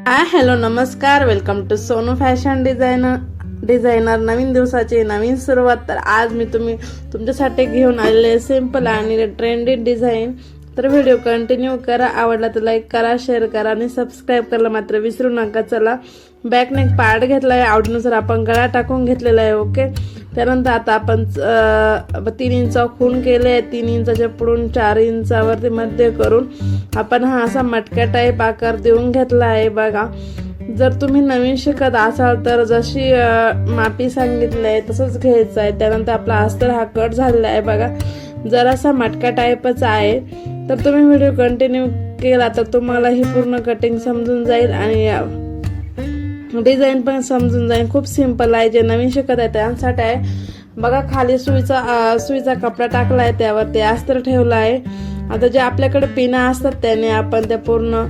हाय hello नमस्कार, welcome to Sonu fashion designer. नवीन दिवसाची नवीन सुरुवात. तर आज मी तुमच्यासाठी घेऊन आलेले सिंपल आणि ट्रेंडी डिझाईन. तर व्हिडिओ कंटिन्यू करा. आवडला तर लाईक करा, शेअर करा आणि सबस्क्राईब करायला मात्र विसरू नका. चला, बॅक नेक पार्ट घेतला आहे, आवडीनुसार आपण गळा टाकून घेतलेला आहे. ओके, त्यानंतर आता आपण 3 इंच खूण केले. 3 इंचाच्या पुढून 4 इंचावरती मध्य करून आपण हा असा मटक्या टाईप आकार देऊन घेतला आहे. बघा, जर तुम्ही नवीन शिकत असाल तर जशी मापी सांगितली आहे तसंच घ्यायचं आहे. त्यानंतर आपला अस्तर हा कट झालेला आहे. बघा, जरासा मटका टाईपच आहे. तर तुम्ही व्हिडिओ कंटिन्यू केला तर तुम्हाला ही पूर्ण कटिंग समजून जाईल आणि डिझाईन पण समजून जाईल. खूप सिंपल आहे. जे नवीन शिकत आहे त्यांसाठी आहे. बघा, खाली सुईचा कपडा टाकला आहे, त्यावर ते अस्तर ठेवलं आहे. आता जे आपल्याकडे पिना असतात त्याने आपण ते पूर्ण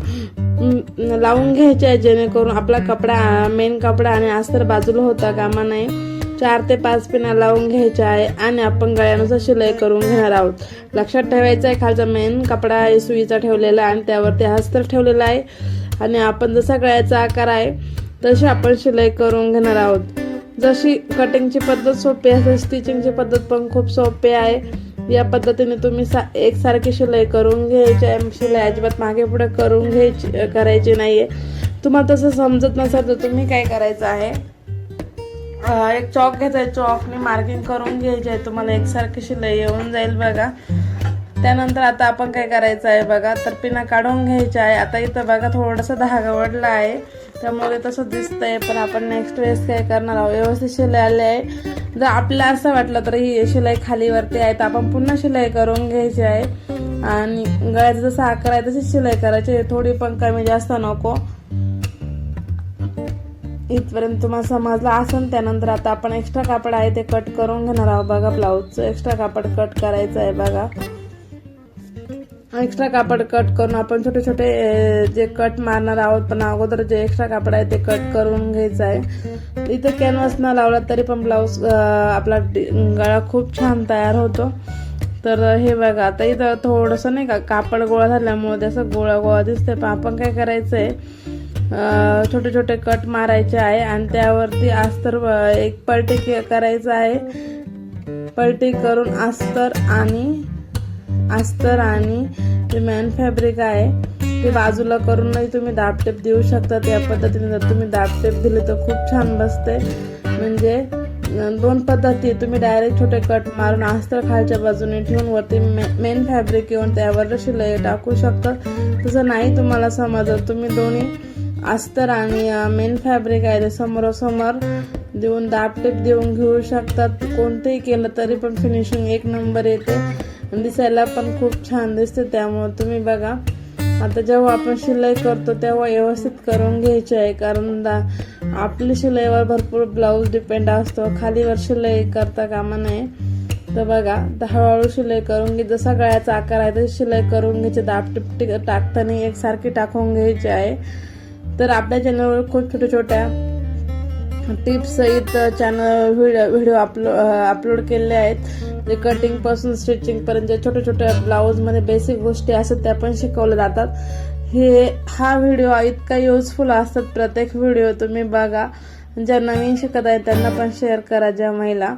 लावून घ्यायचे आहे, जेणेकरून आपला कपडा मेन कपडा आणि अस्तर बाजूला होता कामा नये. 4 ते 5 पिना लावून घ्यायच्या आहे आणि आपण गळ्यानुसार शिलाई करून घेणार आहोत. लक्षात ठेवायचं आहे, खालचा मेन कपडा सुईचा ठेवलेला आहे आणि त्यावरती अस्तर ठेवलेला आहे आणि आपण जसा गळ्याचा आकार आहे तशी आपण शिलाई करून घेणार आहोत. जशी कटिंगची पद्धत सोपी आहे, स्टिचिंगची पद्धत पण खूप सोपी आहे. या पद्धतीने तुम्ही एकसारखी शिलाई करून घ्यायची आहे. शिलाई अजिबात मागे पुढे करायची नाहीये. तुम्हाला तसं समजत नसेल तर तुम्ही काय करायचं आहे, एक चॉक घ्यायचा आहे, चॉकने मार्किंग करून घ्यायची आहे. तुम्हाला एकसारखी शिलाई येऊन जाईल. बघा, त्यानंतर आता आपण काय करायचं आहे, बघा, तर पिना काढून घ्यायच्या आहे. आता इथं बघा थोडासा धागा वडला आहे, त्यामुळे तसं दिसतंय. पण आपण नेक्स्ट वेळेस काय करणार आहोत, व्यवस्थित शिलाई आली आहे. जर आपल्याला असं वाटलं तर ही शिलाई खालीवरती आहे तर आपण पुन्हा शिलाई करून घ्यायची आहे आणि गळ्याचा जसा आकार आहे तशी शिलाई करायची. थोडी पण कमी जास्त नको. इथपर्यंत तुम्हाला समजलं असेल. त्यानंतर आता आपण एक्स्ट्रा कापड आहे ते कट करून घेणार आहोत. बघा, ब्लाऊजचं एक्स्ट्रा कापड कट करायचं आहे. बघा, एक्स्ट्रा कापड कट करून आपण छोटे छोटे जे कट मारणार आहोत, पण अगोदर जे एक्स्ट्रा कापड आहे ते कट करून घ्यायचं आहे. इथं कॅनव्हास न लावला तरी पण ब्लाऊज आपला गळा खूप छान तयार होतो. तर हे बघा, आता इथं थोडंसं नाही का कापड गोळा झाल्यामुळे त्याचं गोळा गोळा दिसतंय. पण आपण काय करायचं आहे, छोटे छोटे कट मारायचे आहे आणि त्यावरती अस्तर एक पलटी करायचं आहे. पलटी करून अस्तर आणि जे मेन फॅब्रिक आहे ते बाजूला करूनही तुम्ही दाबटेप देऊ शकता. त्या पद्धतीने जर तुम्ही दाबटेप दिले तर खूप छान बसते. म्हणजे 2 पद्धती, तुम्ही डायरेक्ट छोटे कट मारून अस्तर खालच्या बाजूने ठेवून वरती मेन फॅब्रिक येऊन त्यावर शिलाई टाकू शकता. तसं नाही तुम्हाला समजलं, तुम्ही दोन्ही अस्तर आणि मेन फॅब्रिक आहे ते समोरासमोर देऊन दाबटेप देऊन घेऊ शकतात. कोणतेही केलं तरी पण फिनिशिंग 1 नंबर येते, दिसायला पण खूप छान दिसते. त्यामुळे तुम्ही बघा, आता जेव्हा आपण शिलाई करतो तेव्हा व्यवस्थित करून घ्यायची आहे, कारण आपली शिलाईवर भरपूर ब्लाऊज डिपेंड असतो. खालीवर शिलाई करता कामा नये. तर बघा, हळूहळू शिलाई करून घे. जसा गळ्याचा आकार आहे तशी शिलाई करून घ्यायची. दाबटिप टाकताना एकसारखी टाकून घ्यायची आहे. तर आपल्या चॅनलवर खूप छोट्या छोट्या टिप्स सहित व्हिडिओ अपलोड केले आहेत. जे कटिंग पासून स्टिचिंग पर्यंत जे छोट्या छोट्या ब्लाऊज मध्ये बेसिक गोष्टी असतात त्या पण शिकवल्या जातात. हा व्हिडिओ इतका युजफुल असतात. प्रत्येक व्हिडिओ तुम्ही बघा. ज्या नवीन शिकत आहेत त्यांना पण शेअर करा. ज्या महिला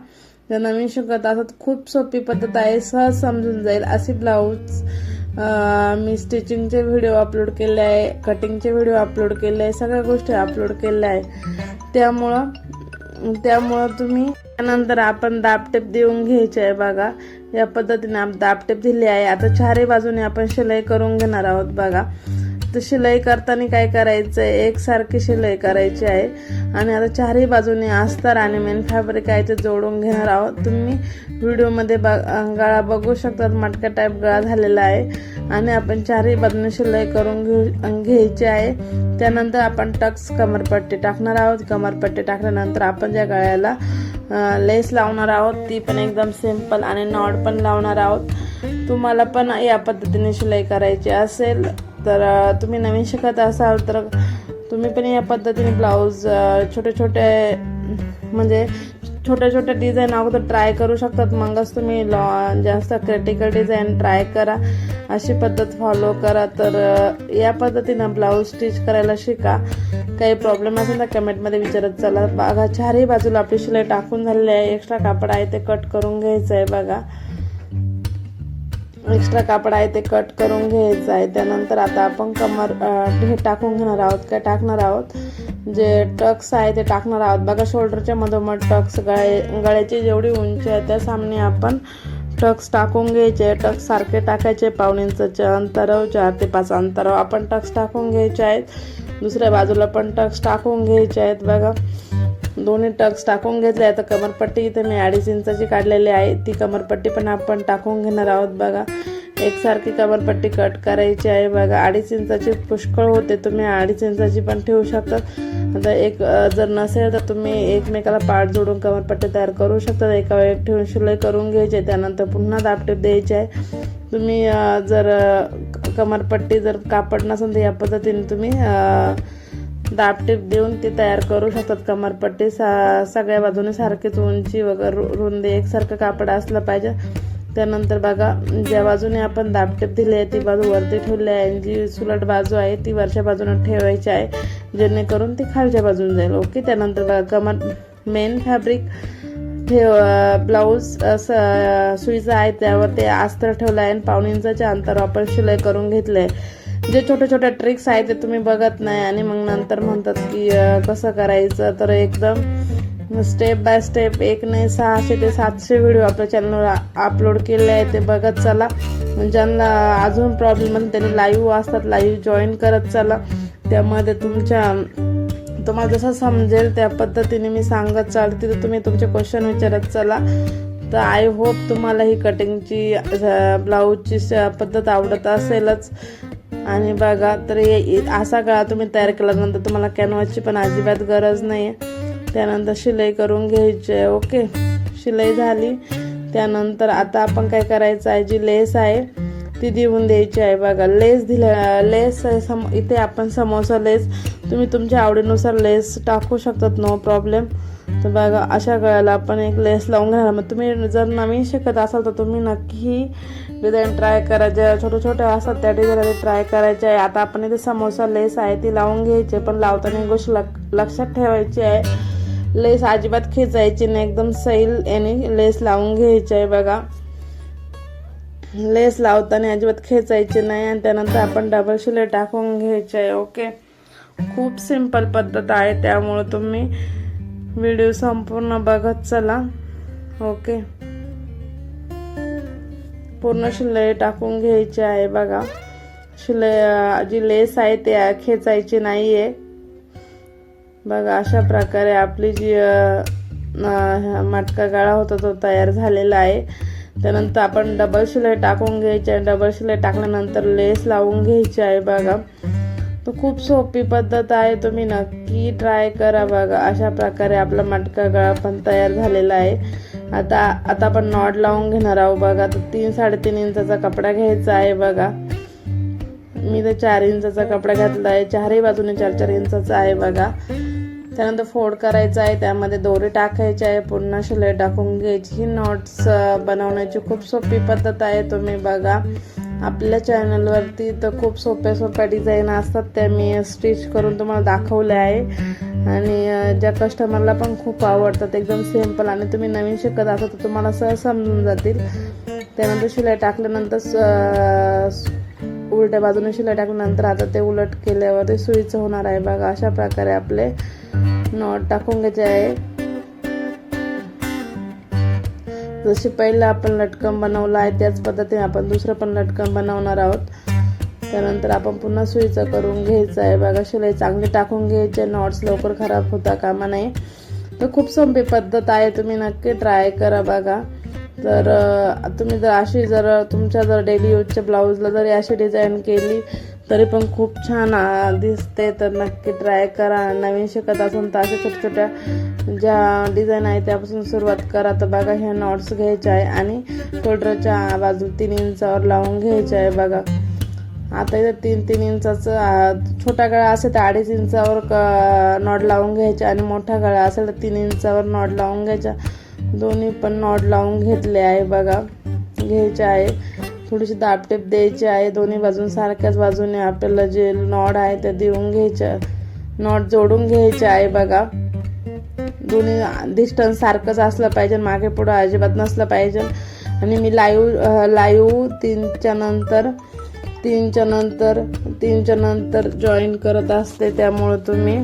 ज्या नवीन शिकत असतात, खूप सोपी पद्धत आहे, सहज समजून जाईल अशी ब्लाऊज मी स्टिचिंगचे व्हिडिओ अपलोड केले आहे, कटिंगचे व्हिडिओ अपलोड केले आहे, सगळ्या गोष्टी अपलोड केल्या आहे. त्यामुळं तुम्ही त्यानंतर आपण दाबटेप देऊन घ्यायचे आहे. बघा, या पद्धतीने दाबटेप दिली आहे. आता 4ही बाजूने आपण शिलाई करून घेणार आहोत. बघा, तर शिलाई करताना काय करायचं आहे, एकसारखी शिलाई करायची आहे आणि आता 4ही बाजूने अस्तर आणि मेन फॅब्रिक आहे ते जोडून घेणार आहोत. तुम्ही व्हिडिओमध्ये गळा बघू शकता, मटका टाईप गळा झालेला आहे आणि आपण 4ही बाजूने शिलाई करून घ्यायची आहे. त्यानंतर आपण टक्स कमरपट्टी टाकणार आहोत. कमरपट्टी टाकल्यानंतर आपण ज्या गळ्याला लेस लावणार आहोत ती पण एकदम सिंपल आणि नॉट पण लावणार आहोत. तुम्हाला पण या पद्धतीने शिलाई करायची असेल तर तुम्ही नवीन शिकत असाल तर तुम्ही पण या पद्धतीने ब्लाऊज छोटे छोटे म्हणजे छोट्या छोट्या डिझाईन अगोदर ट्राय करू शकतात, मगच तुम्ही जास्त क्रिटिकल डिझाईन ट्राय करा. अशी पद्धत फॉलो करा. तर या पद्धतीनं ब्लाऊज स्टिच करायला शिका. काही प्रॉब्लेम असेल तर कमेंटमध्ये विचारत चला. बघा चारही बाजूला आपली शिलाई टाकून झालेली आहे. एक्स्ट्रा कापड आहे ते कट करून घ्यायचं आहे. बघा एक्स्ट्रा कापड आहे ते कट करून घ्यायचं आहे. त्यानंतर आता आपण कमर हे टाकून घेणार आहोत. काय टाकणार आहोत, जे टक्स आहे ते टाकणार आहोत. बघा शोल्डरच्या मधोमध टक्स, गळ्याची जेवढी उंची आहे त्या सामने आपण टक्स टाकून घ्यायचे. टक्स सारखे टाकायचे. 1.5 इंचाच्या अंतरावर 4 ते 5 अंतरावर आपण टक्स टाकून घ्यायचे आहेत. दुसऱ्या बाजूला पण टक्स टाकून घ्यायचे आहेत. बघा दोन्ही टक्स टाकून घेतले आहे. तर कमरपट्टी इथे मी 2.5 इंचाची काढलेली आहे. ती कमरपट्टी पण आपण टाकून घेणार आहोत. बघा एकसारखी कमरपट्टी कट करायची आहे. बघा 2.5 इंचाची पुष्कळ होते, तुम्ही 2.5 इंचाची पण ठेवू शकता. आता एक जर नसेल तर तुम्ही एकमेकाला पाठ जोडून कमरपट्टी तयार करू शकता. एका वेळेत ठेवून शिलाई करून घ्यायची. त्यानंतर पुन्हा दाबटीप द्यायची आहे. तुम्ही जर कमरपट्टी जर कापड नसेल तर या पद्धतीने तुम्ही दाबटीप देऊन ती तयार करू शकतात. कमरपट्टी सगळ्या बाजूने सारखीच उंची वगैरे रुंदी एकसारखं कापड असलं पाहिजे. त्यानंतर बघा ज्या बाजूने आपण दाबटीप दिली आहे ती बाजू वरती ठेवली आहे. जी सुलट बाजू आहे ती वरच्या बाजूने ठेवायची आहे, जेणेकरून ती खालच्या बाजूने जाईल. ओके. त्यानंतर बघा कमर मेन फॅब्रिक ब्लाऊज सुईचा आहे त्यावर ते अस्तर ठेवलं आहे आणि 1.5 इंचाच्या अंतरावर आपण शिलाई करून घेतलं आहे. जे छोट्या छोट्या ट्रिक्स आहेत ते तुम्ही बघत नाही आणि मग नंतर म्हणतात की कसं करायचं. तर एकदम स्टेप बाय स्टेप 1 नाही 600 ते 700 व्हिडिओ आपल्या चॅनलवर अपलोड केले आहे, ते बघत चला. ज्यांना अजून प्रॉब्लेम आहे त्यांनी लाईव्ह असतात, लाईव्ह जॉईन करत चला. त्यामध्ये तुम्हाला जसं समजेल त्या पद्धतीने मी सांगत चालते. तर तुम्ही तुमचे क्वेश्चन विचारत चला. तर आय होप तुम्हाला ही कटिंगची ब्लाऊजची पद्धत आवडत असेलच. आणि बघा तर असा गळा तुम्ही तयार केल्यानंतर तुम्हाला कॅनव्हासची पण अजिबात गरज नाही आहे. त्यानंतर शिलाई करून घ्यायची आहे. ओके. शिलाई झाली. त्यानंतर आता आपण काय करायचं आहे, जी लेस आहे ती देऊन द्यायची आहे. बघा लेस लेस इथे आपण समोसा लेस तुम्ही तुमच्या आवडीनुसार लेस टाकू शकतात, नो प्रॉब्लेम. तर बघा अशा गळ्याला आपण एक लेस लावून घेणार. मग तुम्ही जर नवीन शिकत असाल तर तुम्ही नक्की ही डिझाईन ट्राय करा. ज्या छोट्या छोट्या असतात त्या डिझाईन ट्राय करायच्या आहे. आता आपण इथे समोसा लेस आहे ती लावून घ्यायची, पण लावताना एक गोष्ट लक्षात ठेवायची आहे, लेस अजिबात खेचायची नाही, एकदम सैल याने लेस लावून घ्यायची आहे. बघा लेस लावताना अजिबात खेचायची नाही. आणि त्यानंतर आपण डबल शिलाई टाकून घ्यायची आहे. ओके. खूप सिंपल पद्धत आहे, त्यामुळे तुम्ही व्हिडिओ संपूर्ण बघत चला. ओके. पूर्ण शिलाई टाकून घ्यायची आहे. बघा शिलाई जी लेस आहे ते खेचायची नाही आहे. बघा अशा प्रकारे आपली जी मटका गळा होता तो तयार झालेला आहे. त्यानंतर आपण डबल शिलाई टाकून घ्यायची आहे. डबल शिलाई टाकल्यानंतर लेस लावून घ्यायची आहे. बघा तो खूप सोपी पद्धत आहे, तुम्ही नक्की ट्राय करा. बघा अशा प्रकारे आपला मटका गळा पण तयार झालेला आहे. आता आपण नॉट लावून घेणार आहोत. बघा तर 3-3.5 इंचाचा कपडा घ्यायचा आहे. बघा मी तर 4 इंचाचा कपडा घातला आहे, चारही बाजूने 4-4 इंचाचा आहे. बघा त्यानंतर फोल्ड करायचा आहे, त्यामध्ये दोरी टाकायची आहे, पुन्हा शिलाई टाकून घ्यायची. ही नॉट्स बनवण्याची खूप सोपी पद्धत आहे. तुम्ही बघा आपल्या चॅनलवरती तर खूप सोप्या डिझाईन असतात, त्या मी स्टिच करून तुम्हाला दाखवल्या आहे. आणि ज्या कस्टमरला पण खूप आवडतात, एकदम सिंपल. आणि तुम्ही नवीन शिकत असाल तर तुम्हाला सहज समजून जातील. त्यानंतर शिलाई टाकल्यानंतर उलट्या बाजूने शिलाई टाकल्यानंतर आता ते उलट केल्यावर ते सुईचं होणार आहे. बघा अशा प्रकारे आपले नॉट टाकून घ्यायचे आहे. जशी पहिला आपण लटकन बनवला आहे त्याच पद्धतीने आपण दुसरं पण लटकन बनवणार आहोत. त्यानंतर आपण पुन्हा सुईचं करून घ्यायचं आहे. बघा शिलाई चांगली टाकून घ्यायची, नॉट्स लवकर खराब होता कामा नये. तर खूप सोपी पद्धत आहे, तुम्ही नक्की ट्राय करा. बघा तर तुम्ही जर तुमच्या डेली यूजच्या ब्लाऊजला जरी अशी डिझाईन केली तरी पण खूप छान दिसते. तर नक्की ट्राय करा. नवीन शिकत असून तर अशा छोट्या ज्या डिझाईन आहे त्यापासून सुरुवात करा. तर बघा ह्या नॉट्स घ्यायच्या आहे आणि शोल्डरच्या बाजू 3 इंचावर लावून घ्यायच्या आहे. बघा आता इथं 3-3 इंचाचं छोटा गळा असेल तर 2.5 इंचावर नॉट लावून घ्यायचे आणि मोठा गळा असेल तर 3 इंचावर नॉट लावून घ्यायचा. दोन्ही पण नॉट लावून घेतले आहे बघा. घ्यायचे आहे, थोडीशी दाबटेप द्यायची आहे. दोन्ही बाजून सारख्याच बाजूने आपल्याला जे नॉट आहे ते देऊन घ्यायचे, नॉट जोडून घ्यायचे आहे बघा. दोन्ही डिस्टन्स सारखंच असलं पाहिजे, मागे पुढं अजिबात नसलं पाहिजे. आणि मी लाईव्ह 3च्या नंतर जॉईन करत असते, त्यामुळे तुम्ही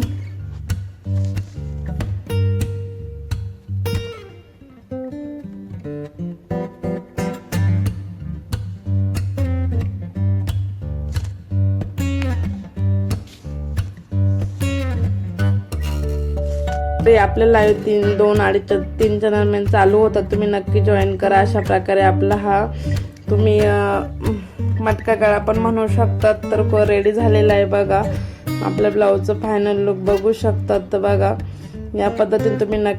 आपल्या लाईव्ह 2-2:30-3च्या दरम्यान चालू होतात. तुम्ही नक्की जॉईन करा. अशा प्रकारे आपला हा तुम्ही मटका गळा पण म्हणू शकतात. तर रेडी झालेला आहे बघा. आपल्या ब्लाऊजचं फायनल लुक बघू शकतात. तर बघा, या पद्धतीने तुम्ही नक्की